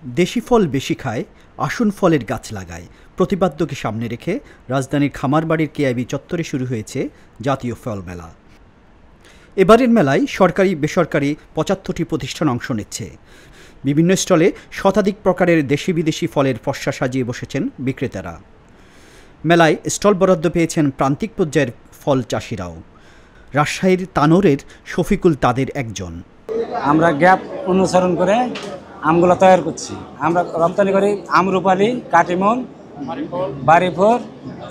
দেশি ফল বেশি খায়, আসন ফলের গাছ লাগায় প্রতিপাদ্যকে সামনে রেখে রাজধানীর খামারবাড়ির কেআইবি চত্বরে শুরু হয়েছে জাতীয় ফল মেলা। এবারের মেলায় সরকারি বেসরকারি ৭৫টি প্রতিষ্ঠান অংশ নিচ্ছে। বিভিন্ন স্টলে শতাধিক প্রকারের দেশি বিদেশি ফলের পসরা সাজিয়ে বসেছেন বিক্রেতারা। মেলায় স্টল বরাদ্দ পেয়েছেন প্রান্তিক পর্যায়ের ফল চাষিরাও। রাজশাহীর তানোরের শফিকুল তাদের একজন। আমরা গ্যাপ অনুসরণ করে আমগুলো তৈরি করছি। আমরা রপ্তানি করি আমরুপালি, কাটিমন, বাড়িফোর,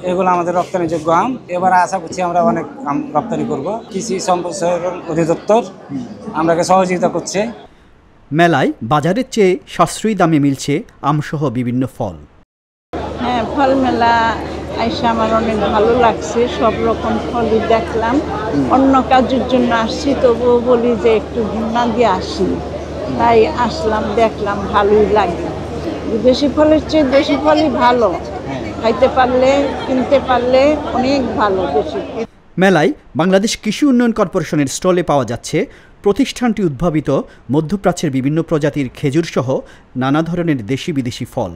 এগুলো আমাদের রপ্তানিযোগ্য আম। এবার আশা করছি আমরা অনেক আম রপ্তানি করব। কৃষি সম্প্রসারণ অধিদপ্তর আমরাকে সহযোগিতা করছে। মেলায় বাজারের চেয়ে সাশ্রয়ী দামে মিলছে আমসহ বিভিন্ন ফল। হ্যাঁ, ফল মেলা আইসা আমার অনেক ভালো লাগছে। সব রকম ফলই দেখলাম। অন্য কাজের জন্য আসছি, তবুও বলি যে একটু ঘুরনা দিয়ে আসি, তাই আসলাম, দেখলাম, ভালোই লাগে। বিদেশি ফলের চেয়ে দেশি ফলই ভালো, খাইতে পারলে কিনতে পারলে অনেক ভালো। দেশি মেলায় বাংলাদেশ কৃষি উন্নয়ন কর্পোরেশনের স্টলে পাওয়া যাচ্ছে প্রতিষ্ঠানটি উদ্ভাবিত মধ্যপ্রাচ্যের বিভিন্ন প্রজাতির খেজুর সহ নানা ধরনের দেশি বিদেশি ফল।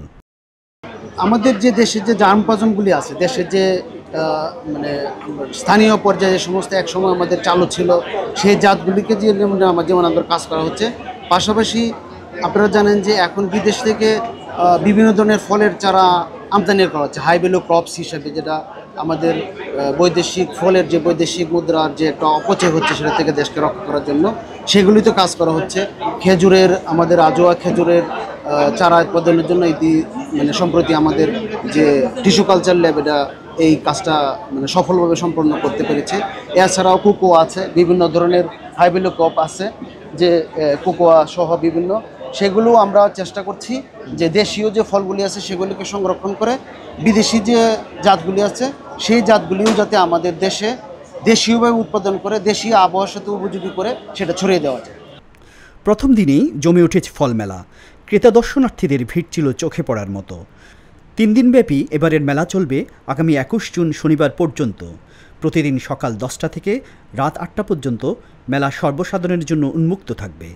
আমাদের যে দেশের যে জার্মপাজমগুলি আছে, দেশের যে মানে স্থানীয় পর্যায়ে যে সমস্ত একসময় আমাদের চালু ছিল, সেই জাতগুলিকে যেমন আমাদের কাজ করা হচ্ছে। পাশাপাশি আপনারা জানেন যে এখন বিদেশ থেকে বিভিন্ন ধরনের ফলের চারা আমদানি করা হচ্ছে হাই ভ্যালু ক্রপস হিসেবে, যেটা আমাদের বৈদেশিক ফলের যে বৈদেশিক মুদ্রার যে একটা অপচয় হচ্ছে সেটা থেকে দেশকে রক্ষা করার জন্য সেগুলিতে কাজ করা হচ্ছে। খেজুরের আমাদের আজোয়া খেজুরের চারা উৎপাদনের জন্য মানে সম্প্রতি আমাদের যে টিস্যু কালচার ল্যাব এটা এই কাজটা মানে সফলভাবে সম্পন্ন করতে পেরেছে। এছাড়াও কোকোয়া আছে, বিভিন্ন ধরনের হাই ভ্যালু ক্রপ আছে যে কোকোয়া সহ বিভিন্ন, সেগুলো আমরা চেষ্টা করছি যে দেশীয় যে ফলগুলি আছে সেগুলিকে সংরক্ষণ করে বিদেশি যে জাতগুলি আছে সেই জাতগুলিও যাতে আমাদের দেশে দেশীয়ভাবে উৎপাদন করে দেশীয় আবহাওয়ার সাথে উপযোগী করে সেটা ছড়িয়ে দেওয়া যায়। প্রথম দিনেই জমে উঠেছে ফল মেলা। ক্রেতা দর্শনার্থীদের ভিড় ছিল চোখে পড়ার মতো। ৩ দিনব্যাপী এবারের মেলা চলবে আগামী ২১ জুন শনিবার পর্যন্ত। প্রতিদিন সকাল ১০টা থেকে রাত ৮টা পর্যন্ত মেলা সর্বসাধারণের জন্য উন্মুক্ত থাকবে।